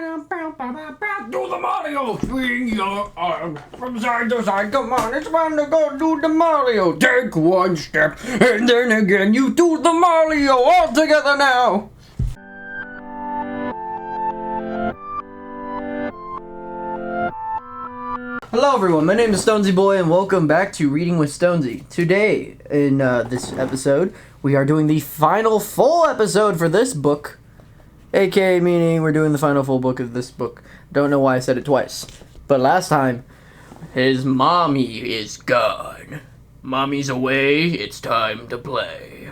Do the Mario! Swing your arm from side to side. Come on, it's time to go do the Mario. Take one step, and then again you do the Mario all together now. Hello everyone, my name is Stonesy Boy and welcome back to Reading with Stonesy. Today, in this episode, we are doing the final full episode for this book. AKA meaning we're doing the final full book of this book. Don't know why I said it twice. But last time, his mommy is gone. Mommy's away, it's time to play.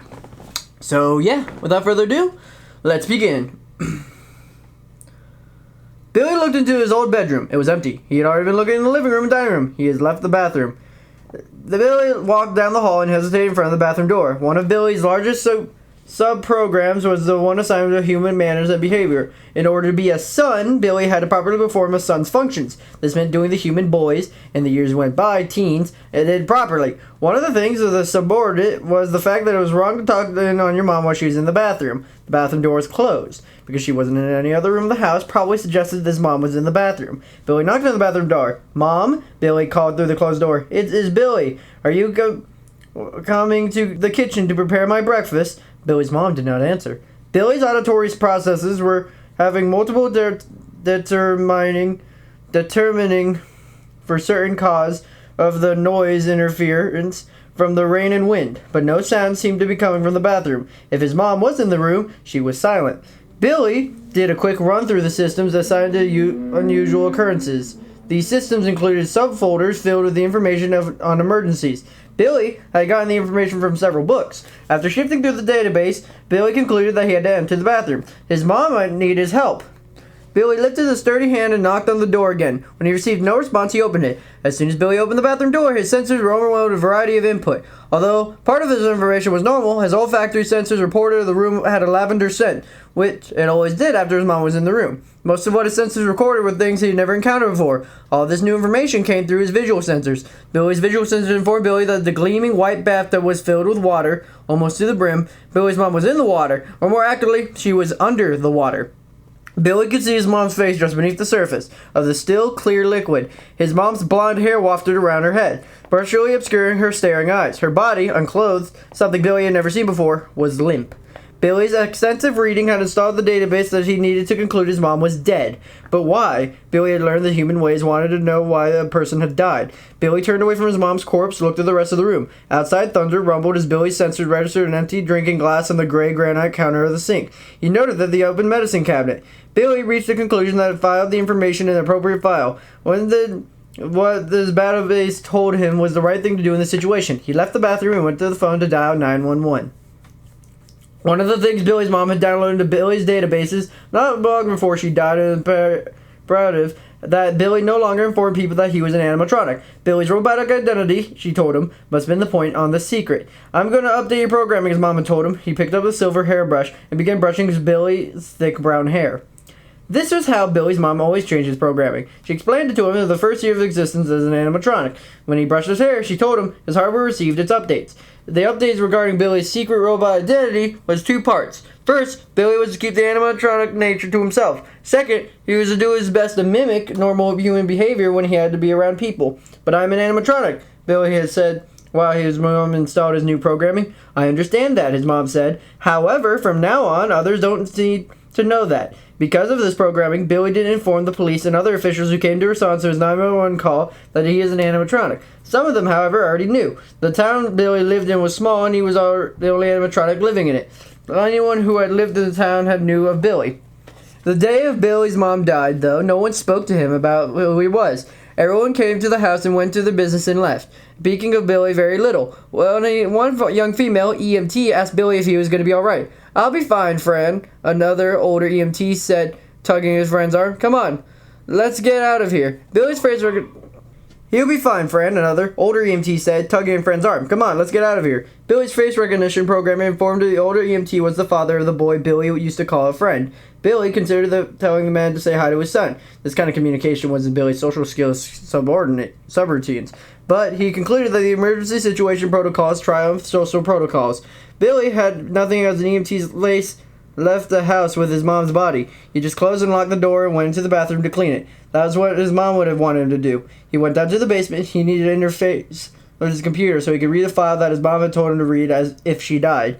So yeah, without further ado, let's begin. Billy looked into his old bedroom. It was empty. He had already been looking in the living room and dining room. He had left the bathroom. Billy walked down the hall and hesitated in front of the bathroom door. One of Billy's largest sub-programs was the one assigned to human manners and behavior. In order to be a son, Billy had to properly perform a son's functions. This meant doing the human boys, and the years went by, teens, and did properly. One of the things of the subordinate was the fact that it was wrong to talk in on your mom while she was in the bathroom. The bathroom door was closed. Because she wasn't in any other room of the house, probably suggested that his mom was in the bathroom. Billy knocked on the bathroom door. "Mom?" Billy called through the closed door. "It is Billy. Are you coming to the kitchen to prepare my breakfast?" Billy's mom did not answer. Billy's auditory processes were having multiple determining for certain cause of the noise interference from the rain and wind, but no sound seemed to be coming from the bathroom. If his mom was in the room, she was silent. Billy did a quick run through the systems assigned to unusual occurrences. These systems included subfolders filled with the information on emergencies. Billy had gotten the information from several books. After shifting through the database, Billy concluded that he had to enter the bathroom. His mom might need his help. Billy lifted a sturdy hand and knocked on the door again. When he received no response, he opened it. As soon as Billy opened the bathroom door, his sensors were overwhelmed with a variety of input. Although part of his information was normal, his olfactory sensors reported the room had a lavender scent, which it always did after his mom was in the room. Most of what his sensors recorded were things he'd never encountered before. All this new information came through his visual sensors. Billy's visual sensors informed Billy that the gleaming white bathtub was filled with water, almost to the brim. Billy's mom was in the water, or more accurately, she was under the water. Billy could see his mom's face just beneath the surface of the still, clear liquid. His mom's blonde hair wafted around her head, partially obscuring her staring eyes. Her body, unclothed, something Billy had never seen before, was limp. Billy's extensive reading had installed the database that he needed to conclude his mom was dead. But why? Billy had learned that human ways wanted to know why a person had died. Billy turned away from his mom's corpse, looked at the rest of the room. Outside, thunder rumbled as Billy's sensors registered an empty drinking glass on the gray granite counter of the sink. He noted that the open medicine cabinet. Billy reached the conclusion that it filed the information in an appropriate file. What this database told him was the right thing to do in this situation. He left the bathroom and went to the phone to dial 911. One of the things Billy's mom had downloaded to Billy's databases not long before she died imperative that Billy no longer informed people that he was an animatronic. Billy's robotic identity, she told him, must have been the point on the secret. "I'm going to update your programming," his mom had told him. He picked up a silver hairbrush and began brushing Billy's thick brown hair. This was how Billy's mom always changed his programming. She explained it to him in the first year of existence as an animatronic. When he brushed his hair, she told him his hardware received its updates. The updates regarding Billy's secret robot identity was two parts. First, Billy was to keep the animatronic nature to himself. Second, he was to do his best to mimic normal human behavior when he had to be around people. "But I'm an animatronic," Billy had said while his mom installed his new programming. "I understand that," his mom said. "However, from now on, others don't need to know that." Because of this programming, Billy didn't inform the police and other officials who came to respond to his 911 call that he is an animatronic. Some of them, however, already knew. The town Billy lived in was small, and he was the only animatronic living in it. Anyone who had lived in the town had knew of Billy. The day of Billy's mom died, though, no one spoke to him about who he was. Everyone came to the house and went to their business and left. Speaking of Billy, very little. Well, one young female, EMT, asked Billy if he was going to be all right. "I'll be fine, friend," another older EMT said, tugging his friend's arm. "Come on, let's get out of here." Billy's face "He'll be fine, friend," another older EMT said, tugging his friend's arm. "Come on, let's get out of here." Billy's face recognition program informed the older EMT was the father of the boy Billy used to call a friend. Billy considered telling the man to say hi to his son. This kind of communication wasn't Billy's social skills subroutines, but he concluded that the emergency situation protocols triumphed social protocols. Billy had nothing as an EMT's left the house with his mom's body. He just closed and locked the door and went into the bathroom to clean it. That was what his mom would have wanted him to do. He went down to the basement. He needed an interface with his computer so he could read the file that his mom had told him to read as if she died.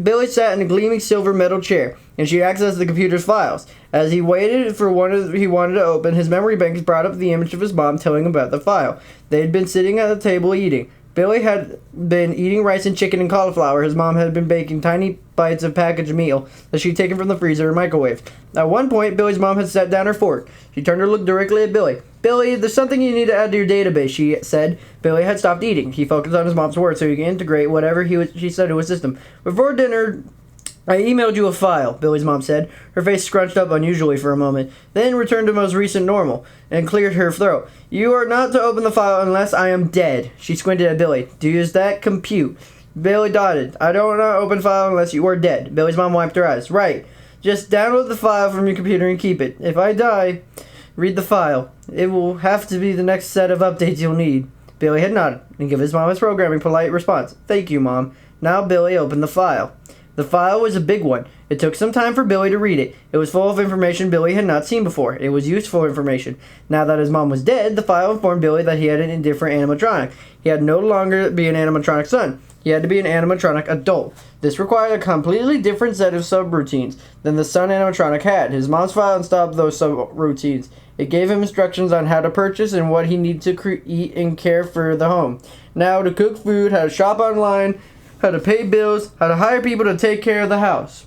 Billy sat in a gleaming silver metal chair, and she accessed the computer's files. As he waited for one he wanted to open, his memory banks brought up the image of his mom telling him about the file. They had been sitting at the table eating. Billy had been eating rice and chicken and cauliflower. His mom had been baking tiny bites of packaged meal that she'd taken from the freezer and microwave. At one point, Billy's mom had set down her fork. She turned to look directly at Billy. "Billy, there's something you need to add to your database," she said. Billy had stopped eating. He focused on his mom's words so he could integrate whatever she said to his system. "Before dinner, I emailed you a file," Billy's mom said. Her face scrunched up unusually for a moment, then returned to most recent normal, and cleared her throat. "You are not to open the file unless I am dead." She squinted at Billy. "Does that compute?" Billy nodded. "I don't want to open file unless you are dead." Billy's mom wiped her eyes. "Right. Just download the file from your computer and keep it. If I die, read the file. It will have to be the next set of updates you'll need." Billy had nodded and gave his mom his programming polite response. "Thank you, Mom." Now Billy opened the file. The file was a big one. It took some time for Billy to read it. It was full of information Billy had not seen before. It was useful information. Now that his mom was dead, the file informed Billy that he had an indifferent animatronic. He had no longer be an animatronic son. He had to be an animatronic adult. This required a completely different set of subroutines than the son animatronic had. His mom's file stopped those subroutines. It gave him instructions on how to purchase and what he needed to eat and care for the home. Now to cook food, how to shop online, how to pay bills, how to hire people to take care of the house,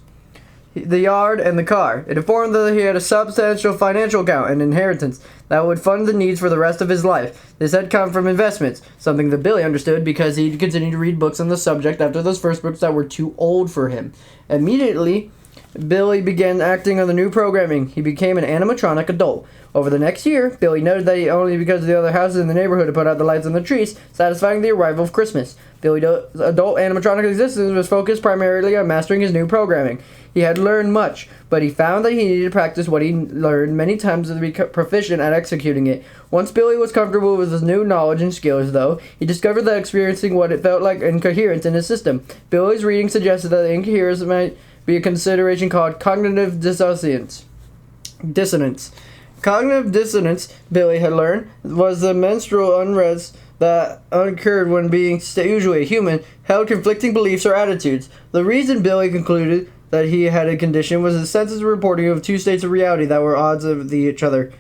the yard, and the car. It informed that he had a substantial financial account and inheritance that would fund the needs for the rest of his life. This had come from investments, something that Billy understood because he continued to read books on the subject after those first books that were too old for him. Immediately, Billy began acting on the new programming. He became an animatronic adult. Over the next year, Billy noted that he only because the other houses in the neighborhood had put out the lights on the trees, satisfying the arrival of Christmas. Billy's adult animatronic existence was focused primarily on mastering his new programming. He had learned much, but he found that he needed to practice what he learned many times to be proficient at executing it. Once Billy was comfortable with his new knowledge and skills, though, he discovered that experiencing what it felt like incoherence in his system. Billy's reading suggested that the incoherence might be a consideration called cognitive dissonance. Cognitive dissonance, Billy had learned, was the menstrual unrest that occurred when being usually a human held conflicting beliefs or attitudes. The reason Billy concluded that he had a condition was his senses reporting of two states of reality that were odds of each other.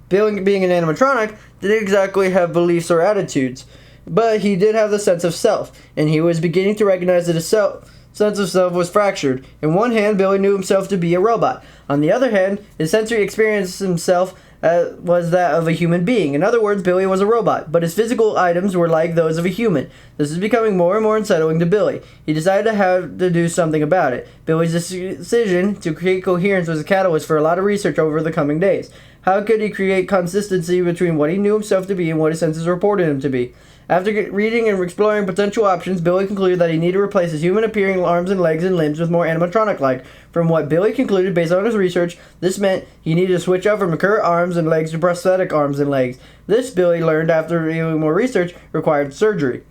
Billy, being an animatronic, didn't exactly have beliefs or attitudes, but he did have the sense of self, and he was beginning to recognize that his sense of self was fractured. In one hand, Billy knew himself to be a robot. On the other hand, his sensory experience himself was that of a human being. In other words, Billy was a robot, but his physical items were like those of a human. This is becoming more and more unsettling to Billy. He decided to have to do something about it. Billy's decision to create coherence was a catalyst for a lot of research over the coming days. How could he create consistency between what he knew himself to be and what his senses reported him to be? After reading and exploring potential options, Billy concluded that he needed to replace his human-appearing arms and legs and limbs with more animatronic-like. From what Billy concluded based on his research, this meant he needed to switch out from current arms and legs to prosthetic arms and legs. This, Billy learned after doing more research, required surgery.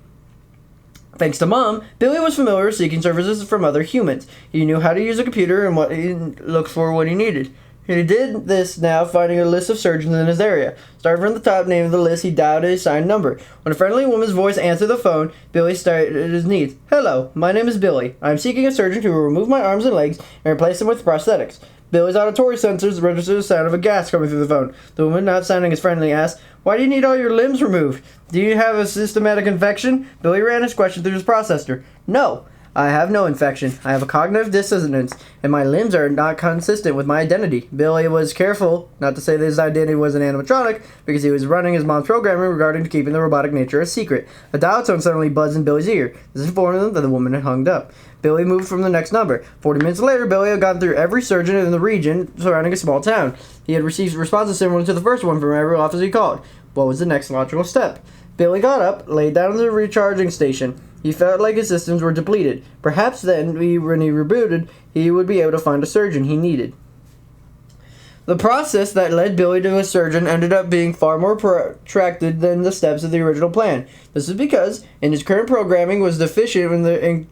Thanks to Mom, Billy was familiar with seeking services from other humans. He knew how to use a computer and what he looked for when he needed. He did this now, finding a list of surgeons in his area. Starting from the top name of the list, he dialed a assigned number. When a friendly woman's voice answered the phone, Billy stated his needs. "Hello, my name is Billy. I am seeking a surgeon who will remove my arms and legs and replace them with prosthetics." Billy's auditory sensors registered the sound of a gas coming through the phone. The woman, not sounding as friendly, asked, "Why do you need all your limbs removed? Do you have a systematic infection?" Billy ran his question through his processor. "No. I have no infection. I have a cognitive dissonance, and my limbs are not consistent with my identity." Billy was careful not to say that his identity was an animatronic because he was running his mom's programming regarding keeping the robotic nature a secret. A dial tone suddenly buzzed in Billy's ear. This informed him that the woman had hung up. Billy moved from the next number. 40 minutes later, Billy had gone through every surgeon in the region surrounding a small town. He had received responses similar to the first one from every office he called. What was the next logical step? Billy got up, laid down at the recharging station. He felt like his systems were depleted. Perhaps then, when he rebooted, he would be able to find a surgeon he needed. The process that led Billy to a surgeon ended up being far more protracted than the steps of the original plan. This is because, in his current programming was deficient in the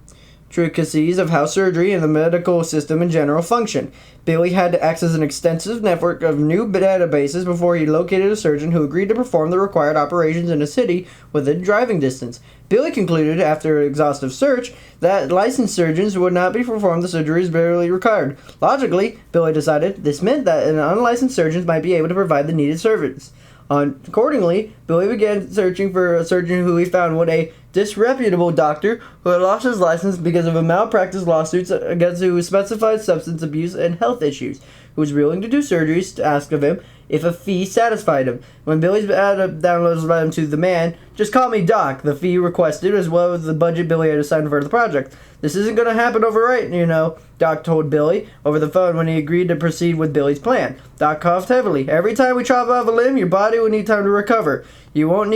intricacies of how surgery and the medical system in general function. Billy had to access an extensive network of new databases before he located a surgeon who agreed to perform the required operations in a city within driving distance. Billy concluded, after an exhaustive search, that licensed surgeons would not be performed the surgeries barely required. Logically, Billy decided, this meant that an unlicensed surgeons might be able to provide the needed service. Accordingly, Billy began searching for a surgeon who he found was a disreputable doctor who had lost his license because of a malpractice lawsuits against who specified substance abuse and health issues, who was willing to do surgeries to ask of him if a fee satisfied him. When Billy's downloads led him to the man, just call me Doc, the fee requested, as well as the budget Billy had assigned for the project. This isn't going to happen overnight, you know, Doc told Billy over the phone when he agreed to proceed with Billy's plan. Doc coughed heavily. Every time we chop off a limb, your body will need time to recover. You won't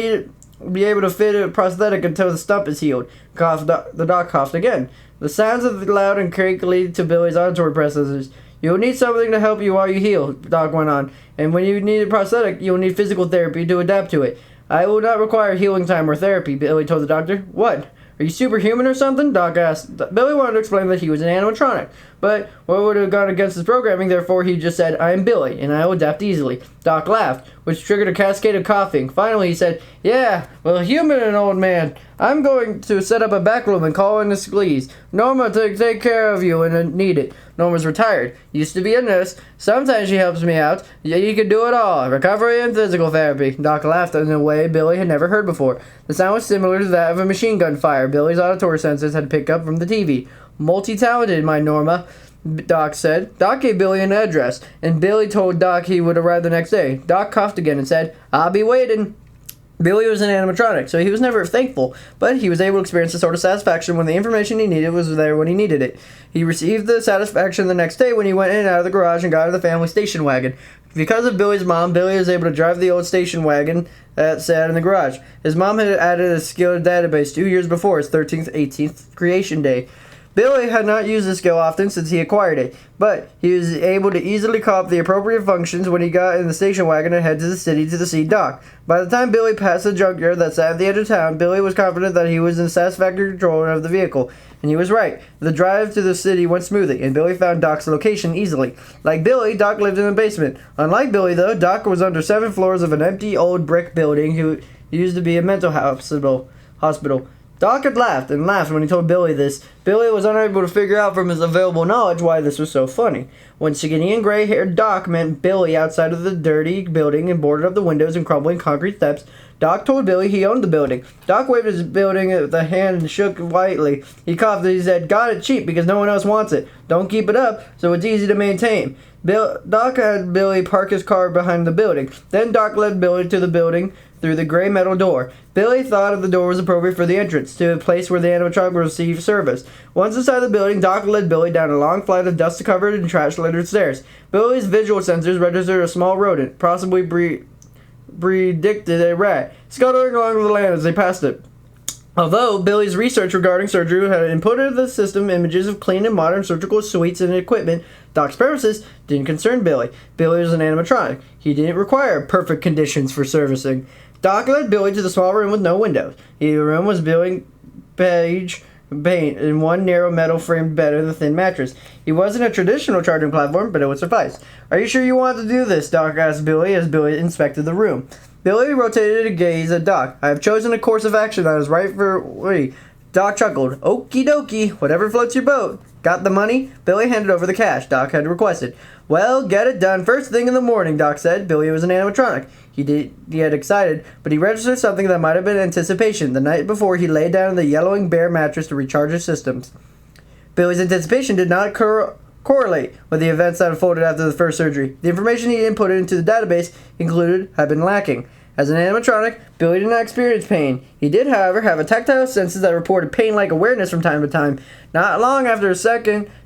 be able to fit a prosthetic until the stump is healed. The doc coughed again. The sounds of loud and crinkly to Billy's auditory processors. You'll need something to help you while you heal, Doc went on. And when you need a prosthetic, you'll need physical therapy to adapt to it. I will not require healing time or therapy, Billy told the doctor. What? Are you superhuman or something? Doc asked. Billy wanted to explain that he was an animatronic, but what would have gone against his programming, therefore he just said, I am Billy, and I will adapt easily. Doc laughed, which triggered a cascade of coughing. Finally he said, yeah, well, human and old man, I'm going to set up a back room and call in the squeeze. Norma to take care of you when I need it. Norma's retired. Used to be a nurse. Sometimes she helps me out. Yeah, you can do it all. Recovery and physical therapy. Doc laughed in a way Billy had never heard before. The sound was similar to that of a machine gun fire Billy's auditory sensors had picked up from the TV. Multi-talented, my Norma, Doc said. Doc gave Billy an address, and Billy told Doc he would arrive the next day. Doc coughed again and said, I'll be waiting. Billy was an animatronic, so he was never thankful, but he was able to experience the sort of satisfaction when the information he needed was there when he needed it. He received the satisfaction the next day when he went in and out of the garage and got in the family station wagon. Because of Billy's mom, Billy was able to drive the old station wagon that sat in the garage. His mom had added a skilled database 2 years before his 13th, 18th creation day. Billy had not used this skill often since he acquired it, but he was able to easily call up the appropriate functions when he got in the station wagon and head to the city to see Doc. By the time Billy passed the junkyard that sat at the edge of town, Billy was confident that he was in satisfactory control of the vehicle, and he was right. The drive to the city went smoothly, and Billy found Doc's location easily. Like Billy, Doc lived in the basement. Unlike Billy, though, Doc was under 7 floors of an empty old brick building who used to be a mental hospital. Doc had laughed and laughed when he told Billy this. Billy was unable to figure out from his available knowledge why this was so funny. When skinny and gray-haired Doc met Billy outside of the dirty building and boarded up the windows and crumbling concrete steps, Doc told Billy he owned the building. Doc waved his building with a hand and shook lightly. He coughed and he said, got it cheap because no one else wants it. Don't keep it up so it's easy to maintain. Doc had Billy park his car behind the building. Then Doc led Billy to the building through the gray metal door. Billy thought the door was appropriate for the entrance to a place where the animatronic would receive service. Once inside the building, Doc led Billy down a long flight of dust-covered and trash-littered stairs. Billy's visual sensors registered a small rodent, possibly predicted a rat, scuttling along the land as they passed it. Although Billy's research regarding surgery had inputted the system images of clean and modern surgical suites and equipment, Doc's premises didn't concern Billy. Billy was an animatronic. He didn't require perfect conditions for servicing. Doc led Billy to the small room with no windows. The room was beige paint and one narrow metal framed bed and a thin mattress. It wasn't a traditional charging platform, but it would suffice. Are you sure you want to do this? Doc asked Billy as Billy inspected the room. Billy rotated a gaze at Doc. I have chosen a course of action that is right for me. Doc chuckled. Okie dokie, whatever floats your boat. Got the money? Billy handed over the cash Doc had requested. Well, get it done first thing in the morning, Doc said. Billy was an animatronic. He had excited, but he registered something that might have been anticipation. The night before, he lay down on the yellowing bare mattress to recharge his systems. Billy's anticipation did not correlate with the events that unfolded after the first surgery. The information he inputted into the database included had been lacking. As an animatronic, Billy did not experience pain. He did, however, have a tactile senses that reported pain-like awareness from time to time. Not long after his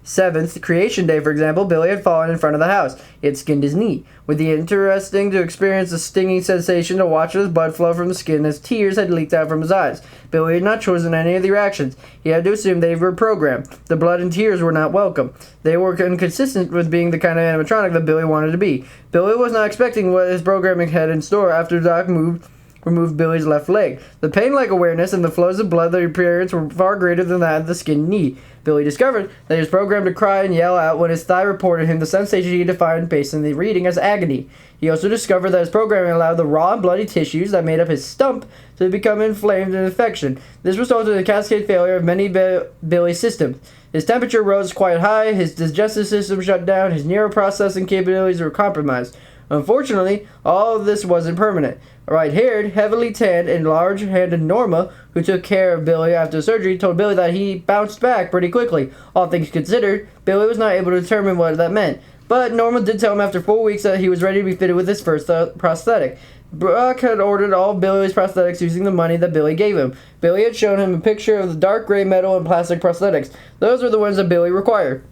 seventh creation day, for example, Billy had fallen in front of the house. He had skinned his knee. With the interesting to experience a stinging sensation to watch his blood flow from the skin as tears had leaked out from his eyes. Billy had not chosen any of the reactions. He had to assume they were programmed. The blood and tears were not welcome. They were inconsistent with being the kind of animatronic that Billy wanted to be. Billy was not expecting what his programming had in store after Doc moved removed Billy's left leg. The pain-like awareness and the flows of blood that appearance were far greater than that of the skinned knee. Billy discovered that he was programmed to cry and yell out when his thigh reported him the sensation he defined based on the reading as agony. He also discovered that his programming allowed the raw and bloody tissues that made up his stump to become inflamed and infection. This resulted in a cascade failure of many Billy's systems. His temperature rose quite high, his digestive system shut down, his neuroprocessing capabilities were compromised. Unfortunately, all of this wasn't permanent. A right-haired, heavily tanned, and large-handed Norma, who took care of Billy after surgery, told Billy that he bounced back pretty quickly. All things considered, Billy was not able to determine what that meant. But Norma did tell him after 4 weeks that he was ready to be fitted with his first prosthetic. Brock had ordered all of Billy's prosthetics using the money that Billy gave him. Billy had shown him a picture of the dark gray metal and plastic prosthetics. Those were the ones that Billy required.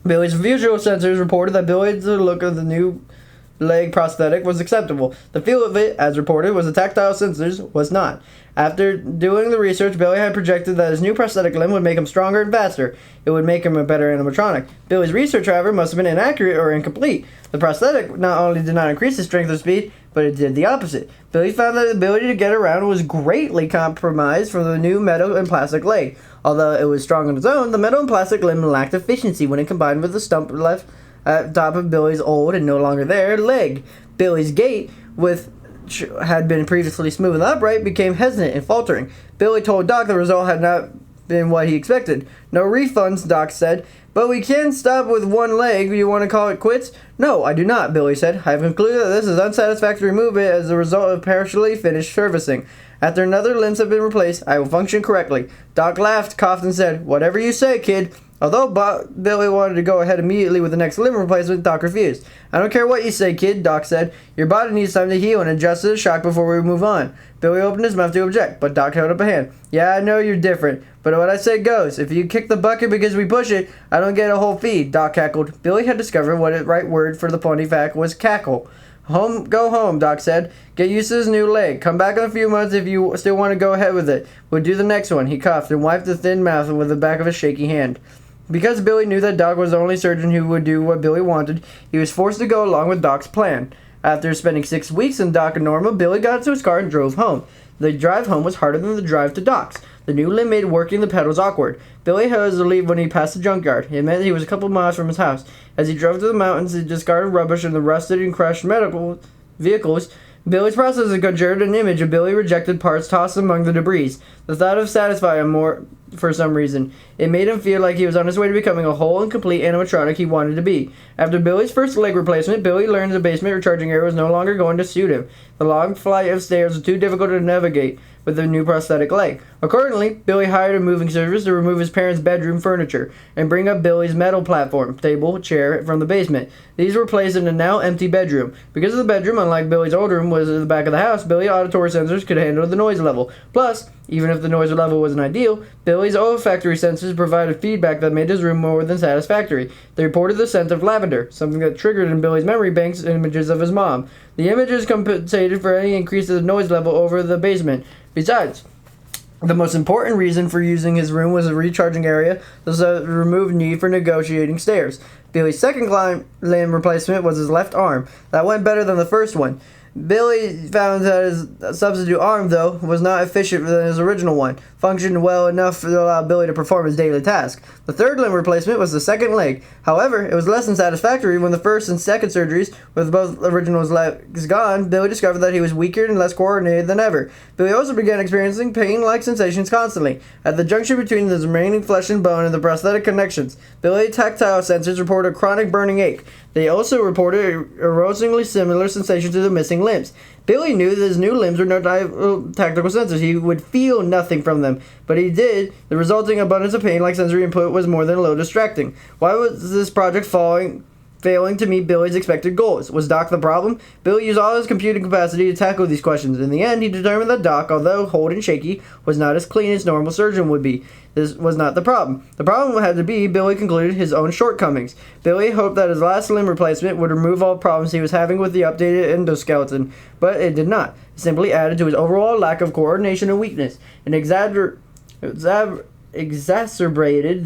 Billy's visual sensors reported that Billy's look of the new leg prosthetic was acceptable. The feel of it, as reported, was the tactile sensors was not. After doing the research, Billy had projected that his new prosthetic limb would make him stronger and faster. It would make him a better animatronic. Billy's research, however, must have been inaccurate or incomplete. The prosthetic not only did not increase his strength or speed, but it did the opposite. Billy found that the ability to get around was greatly compromised from the new metal and plastic leg. Although it was strong on its own, the metal and plastic limb lacked efficiency when it combined with the stump left at top of Billy's old and no longer there leg. Billy's gait, which had been previously smooth and upright, became hesitant and faltering. Billy told Doc the result had not been what he expected. No refunds, Doc said. But we can stop with one leg. You want to call it quits? No, I do not, Billy said. I have concluded that this is unsatisfactory movement as a result of partially finished servicing. After another limbs have been replaced, I will function correctly. Doc laughed, coughed, and said, "Whatever you say, kid." Although Billy wanted to go ahead immediately with the next limb replacement, Doc refused. "I don't care what you say, kid," Doc said. "Your body needs time to heal and adjust to the shock before we move on." Billy opened his mouth to object, but Doc held up a hand. "Yeah, I know you're different, but what I say goes. If you kick the bucket because we push it, I don't get a whole fee," Doc cackled. Billy had discovered what the right word for the funny fact was cackle. Go home, Doc said. "Get used to this new leg. Come back in a few months if you still want to go ahead with it. We'll do the next one." He coughed and wiped the thin mouth with the back of his shaky hand. Because Billy knew that Doc was the only surgeon who would do what Billy wanted, he was forced to go along with Doc's plan. After spending 6 weeks in Doc and Norma, Billy got into his car and drove home. The drive home was harder than the drive to Doc's. The new limb made working the pedals awkward. Billy had to leave when he passed the junkyard. It meant he was a couple miles from his house. As he drove to the mountains, he discarded rubbish and the rusted and crushed medical vehicles. Billy's processor conjured an image of Billy rejected parts tossed among the debris. The thought of satisfied him more for some reason. It made him feel like he was on his way to becoming a whole and complete animatronic he wanted to be. After Billy's first leg replacement, Billy learned the basement recharging area was no longer going to suit him. The long flight of stairs was too difficult to navigate with the new prosthetic leg. Accordingly, Billy hired a moving service to remove his parents' bedroom furniture and bring up Billy's metal platform, table, chair from the basement. These were placed in a now empty bedroom. Because the bedroom, unlike Billy's old room, was at the back of the house, Billy's auditory sensors could handle the noise level. Plus, even if the noise level wasn't ideal, Billy's olfactory sensors provided feedback that made his room more than satisfactory. They reported the scent of lavender, something that triggered in Billy's memory banks images of his mom. The images compensated for any increase in the noise level over the basement. Besides, the most important reason for using his room was a recharging area, thus the removed need for negotiating stairs. Billy's second limb replacement was his left arm. That went better than the first one. Billy found that his substitute arm, though, was not efficient than his original one, functioned well enough to allow Billy to perform his daily task. The third limb replacement was the second leg. However, it was less than satisfactory when the first and second surgeries, with both original legs gone, Billy discovered that he was weaker and less coordinated than ever. Billy also began experiencing pain-like sensations constantly, at the junction between the remaining flesh and bone and the prosthetic connections. Billy's tactile sensors reported a chronic burning ache. They also reported a erosingly similar sensation to the missing limbs. Billy knew that his new limbs were no tactical sensors. He would feel nothing from them, but he did. The resulting abundance of pain-like sensory input was more than a little distracting. Why was this project failing to meet Billy's expected goals? Was Doc the problem? Billy used all his computing capacity to tackle these questions. In the end, he determined that Doc, although old and shaky, was not as clean as normal surgeon would be. This was not the problem. The problem had to be, Billy concluded, his own shortcomings. Billy hoped that his last limb replacement would remove all problems he was having with the updated endoskeleton, but it did not. It simply added to his overall lack of coordination and weakness, and exacerbated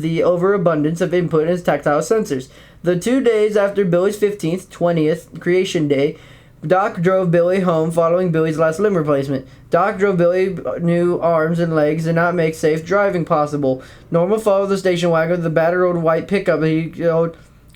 the overabundance of input in his tactile sensors. The 2 days after Billy's 15th, 20th creation day, Doc drove Billy home following Billy's last limb replacement. Doc drove Billy new arms and legs did not make safe driving possible. Normal followed the station wagon with the battered old white pickup he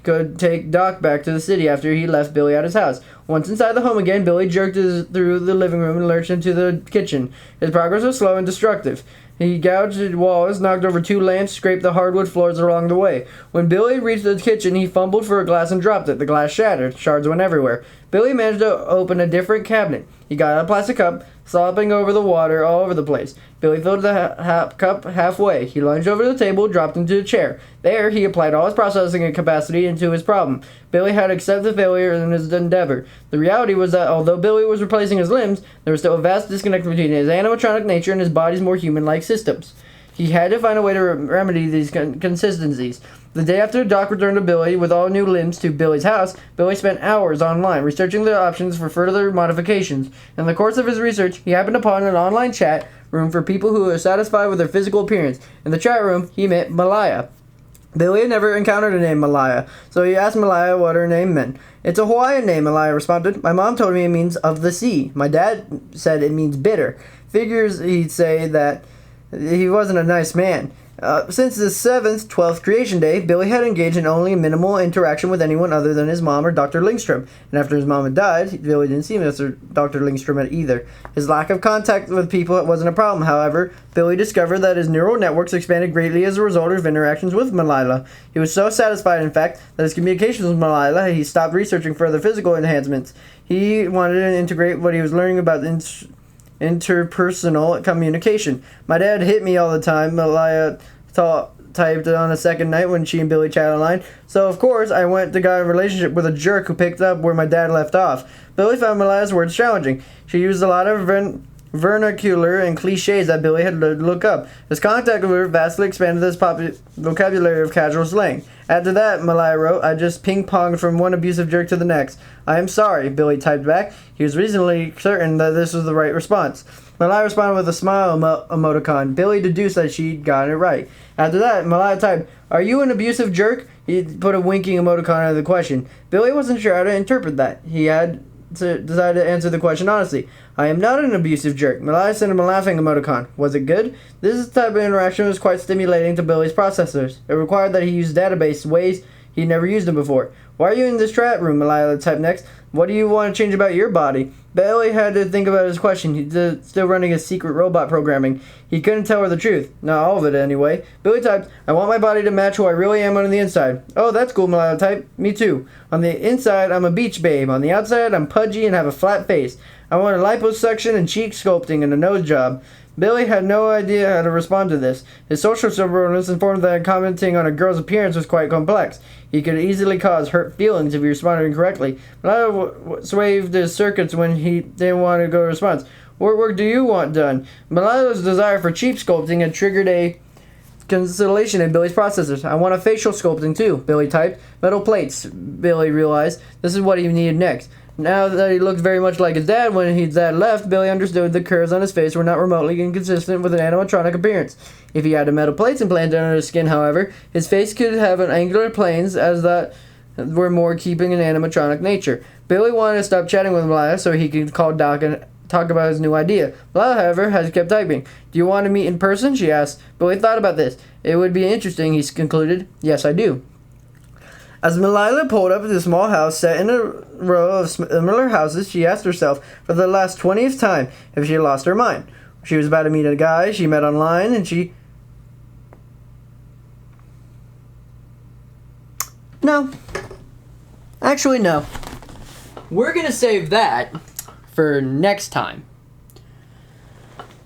could take Doc back to the city after he left Billy at his house. Once inside the home again, Billy jerked through the living room and lurched into the kitchen. His progress was slow and destructive. He gouged walls, knocked over 2 lamps, scraped the hardwood floors along the way. When Billy reached the kitchen, he fumbled for a glass and dropped it. The glass shattered. Shards went everywhere. Billy managed to open a different cabinet. He got out a plastic cup, slopping over the water all over the place. Billy filled the cup halfway. He lunged over the table, dropped into a chair. There, he applied all his processing capacity into his problem. Billy had accepted failure in his endeavor. The reality was that although Billy was replacing his limbs, there was still a vast disconnect between his animatronic nature and his body's more human-like systems. He had to find a way to remedy these consistencies. The day after Doc returned to Billy with all new limbs to Billy's house, Billy spent hours online researching the options for further modifications. In the course of his research, he happened upon an online chat room for people who were satisfied with their physical appearance. In the chat room, he met Malaya. Billy had never encountered a name Malaya, so he asked Malaya what her name meant. "It's a Hawaiian name," Malaya responded. "My mom told me it means of the sea. My dad said it means bitter." Figures he'd say that he wasn't a nice man. Since the 12th creation day, Billy had engaged in only minimal interaction with anyone other than his mom or Dr. Lindstrom. And after his mom had died, Billy didn't see Dr. Lindstrom either. His lack of contact with people wasn't a problem, however. Billy discovered that his neural networks expanded greatly as a result of interactions with Malila. He was so satisfied, in fact, that his communications with Malila, he stopped researching further physical enhancements. He wanted to integrate what he was learning about interpersonal communication. "My dad hit me all the time," Malaya typed on the second night when she and Billy chatted online. "So, of course, I went to got a relationship with a jerk who picked up where my dad left off." Billy found Malaya's words challenging. She used a lot of vernacular and cliches that Billy had to look up. His contact with her vastly expanded his vocabulary of casual slang. After that, Malaya wrote, "I just ping-ponged from one abusive jerk to the next. I am sorry," Billy typed back. He was reasonably certain that this was the right response. Malaya responded with a smile emoticon. Billy deduced that she'd gotten it right. After that, Malaya typed, "Are you an abusive jerk?" He put a winking emoticon out of the question. Billy wasn't sure how to interpret that. He had decided to answer the question honestly. "I am not an abusive jerk." Malaya sent him a laughing emoticon. Was it good? This type of interaction was quite stimulating to Billy's processors. It required that he use database ways he'd never used them before. "Why are you in this chat room?" Malaya typed next. "What do you want to change about your body?" Billy had to think about his question. He's still running his secret robot programming. He couldn't tell her the truth. Not all of it, anyway. Billy typed, "I want my body to match who I really am on the inside." "Oh, that's cool," Malaya typed. "Me too. On the inside, I'm a beach babe. On the outside, I'm pudgy and have a flat face. I want a liposuction and cheek sculpting and a nose job." Billy had no idea how to respond to this. His social subordinates informed that commenting on a girl's appearance was quite complex. He could easily cause hurt feelings if he responded incorrectly. Malaya swayed his circuits when he didn't want to go to response. "What work do you want done?" Malaya's desire for cheek sculpting had triggered a cancellation in Billy's processors. "I want a facial sculpting too," Billy typed. "Metal plates," Billy realized. This is what he needed next. Now that he looked very much like his dad when his dad left, Billy understood the curves on his face were not remotely inconsistent with an animatronic appearance. If he had the metal plates implanted under his skin, however, his face could have an angular planes as that were more keeping an animatronic nature. Billy wanted to stop chatting with Malaya so he could call Doc and talk about his new idea. Malaya, however, has kept typing. "Do you want to meet in person?" she asked. Billy thought about this. "It would be interesting," he concluded. "Yes, I do." As Malaya pulled up to the small house set in a row of similar houses, she asked herself for the last 20th time if she had lost her mind. She was about to meet a guy she met online, and she... No. Actually, no. We're going to save that for next time.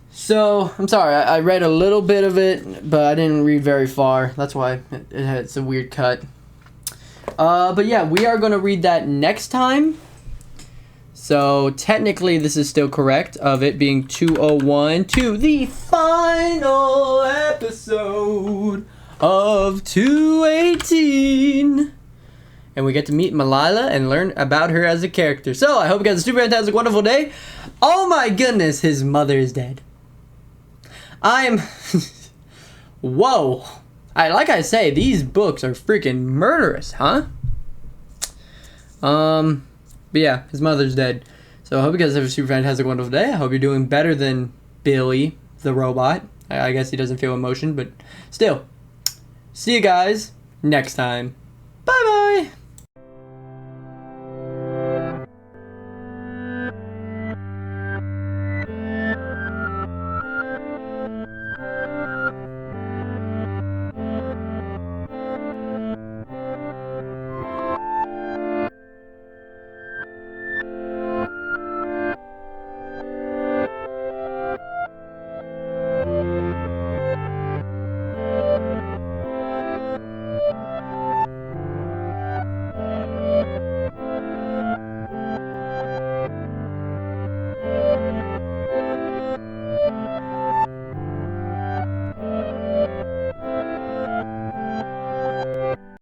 So, I'm sorry, I read a little bit of it, but I didn't read very far. That's why it's a weird cut. But yeah, we are going to read that next time. So technically this is still correct of it being 201 to the final episode of 218. And we get to meet Malila and learn about her as a character. So I hope you guys have a super fantastic, wonderful day. Oh my goodness, his mother is dead. Whoa. Like I say, these books are freaking murderous, huh? But yeah, his mother's dead. So I hope you guys have a super fantastic, wonderful day. I hope you're doing better than Billy, the robot. I guess he doesn't feel emotion, but still. See you guys next time. Bye-bye.